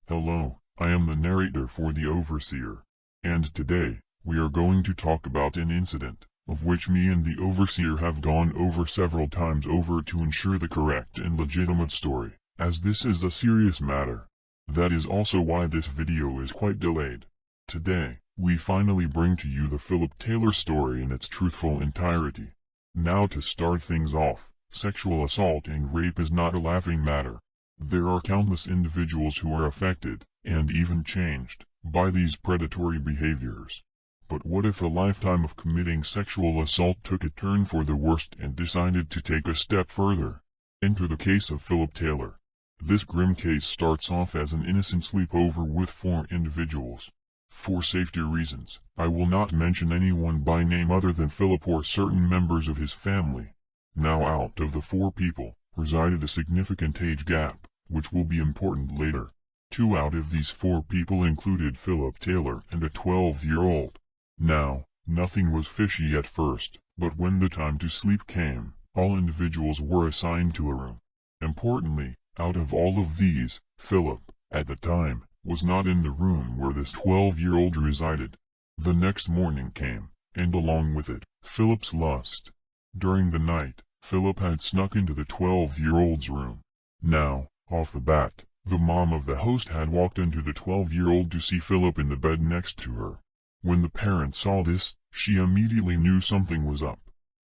Hello, I am the narrator for the Overseer, and today, we are going to talk about an incident, of which me and the Overseer have gone over several times over to ensure the correct and legitimate story, as this is a serious matter. That is also why this video is quite delayed. Today, we finally bring to you the Phillip Taylor story in its truthful entirety. Now to start things off, sexual assault and rape is not a laughing matter. There are countless individuals who are affected, and even changed, by these predatory behaviors. But what if a lifetime of committing sexual assault took a turn for the worst and decided to take a step further? Enter the case of Phillip Taylor. This grim case starts off as an innocent sleepover with 4 individuals. For safety reasons, I will not mention anyone by name other than Phillip or certain members of his family. Now out of the 4 people, resided a significant age gap, which will be important later. 2 out of these 4 people included Phillip Taylor and a 12-year-old. Now, nothing was fishy at first, but when the time to sleep came, all individuals were assigned to a room. Importantly, out of all of these, Phillip, at the time, was not in the room where this 12-year-old resided. The next morning came, and along with it, Phillip's lust. During the night, Phillip had snuck into the 12-year-old's room. Now, off the bat, the mom of the host had walked into the 12-year-old to see Phillip in the bed next to her. When the parent saw this, she immediately knew something was up.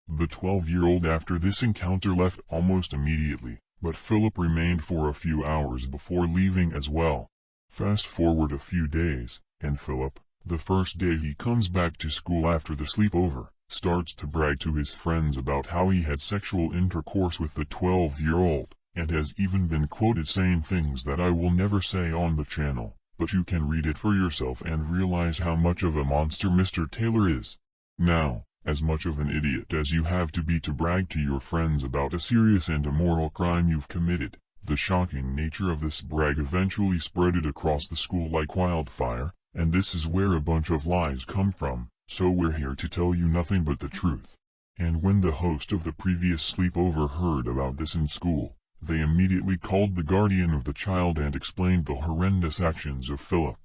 The 12-year-old after this encounter left almost immediately, but Phillip remained for a few hours before leaving as well. Fast forward a few days, and Phillip, the first day he comes back to school after the sleepover, starts to brag to his friends about how he had sexual intercourse with the 12-year-old, and has even been quoted saying things that I will never say on the channel, but you can read it for yourself and realize how much of a monster Mr. Taylor is. Now, as much of an idiot as you have to be to brag to your friends about a serious and immoral crime you've committed, the shocking nature of this brag eventually spreaded across the school like wildfire, and this is where a bunch of lies come from, so we're here to tell you nothing but the truth. And when the host of the previous sleepover heard about this in school, they immediately called the guardian of the child and explained the horrendous actions of Phillip.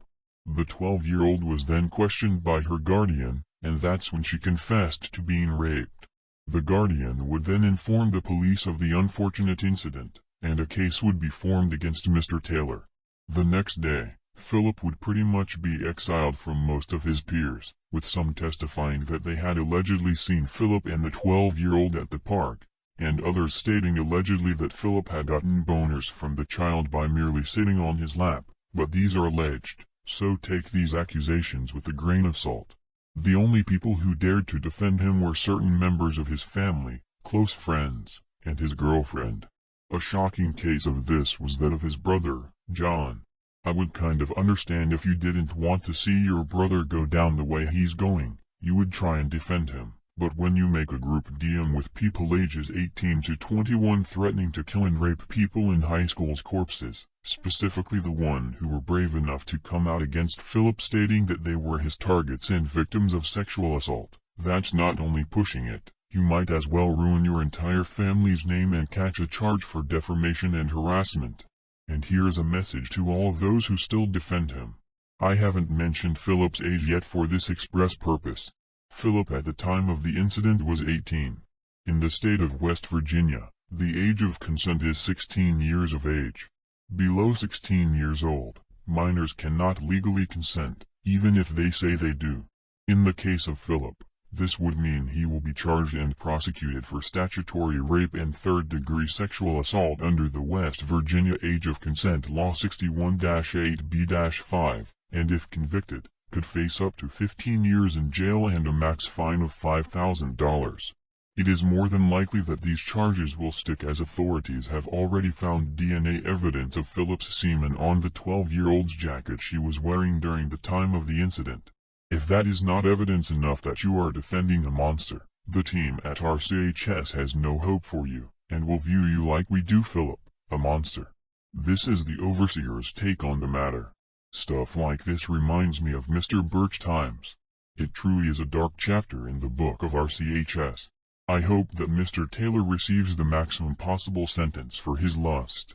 The 12-year-old was then questioned by her guardian, and that's when she confessed to being raped. The guardian would then inform the police of the unfortunate incident, and a case would be formed against Mr. Taylor. The next day, Phillip would pretty much be exiled from most of his peers, with some testifying that they had allegedly seen Phillip and the 12-year-old at the park, and others stating allegedly that Phillip had gotten boners from the child by merely sitting on his lap, but these are alleged, so take these accusations with a grain of salt. The only people who dared to defend him were certain members of his family, close friends, and his girlfriend. A shocking case of this was that of his brother, John. I would kind of understand if you didn't want to see your brother go down the way he's going, you would try and defend him. But when you make a group DM with people ages 18 to 21 threatening to kill and rape people in high school's corpses, specifically the one who were brave enough to come out against Phillip stating that they were his targets and victims of sexual assault, that's not only pushing it, you might as well ruin your entire family's name and catch a charge for defamation and harassment. And here's a message to all those who still defend him. I haven't mentioned Phillip's age yet for this express purpose. Phillip at the time of the incident was 18. In the state of West Virginia, the age of consent is 16 years of age. Below 16 years old, minors cannot legally consent, even if they say they do. In the case of Phillip, this would mean he will be charged and prosecuted for statutory rape and third-degree sexual assault under the West Virginia Age of Consent Law 61-8B-5, and if convicted, could face up to 15 years in jail and a max fine of $5,000. It is more than likely that these charges will stick as authorities have already found DNA evidence of Phillip's semen on the 12-year-old's jacket she was wearing during the time of the incident. If that is not evidence enough that you are defending a monster, the team at RCHS has no hope for you, and will view you like we do Phillip, a monster. This is the Overseer's take on the matter. Stuff like this reminds me of Mr. Birch times. It truly is a dark chapter in the book of RCHS. I hope that Mr. Taylor receives the maximum possible sentence for his lust.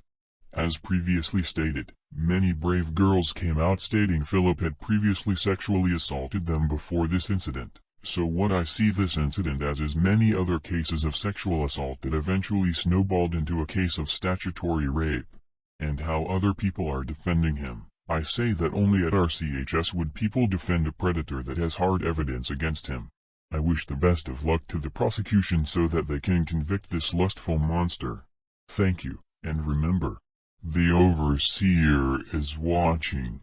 As previously stated, Many brave girls came out stating Phillip had previously sexually assaulted them before this incident. So what I see this incident as is many other cases of sexual assault that eventually snowballed into a case of statutory rape. And how other people are defending him. I say that only at RCHS would people defend a predator that has hard evidence against him. I wish the best of luck to the prosecution so that they can convict this lustful monster. Thank you, and remember, the overseer is watching.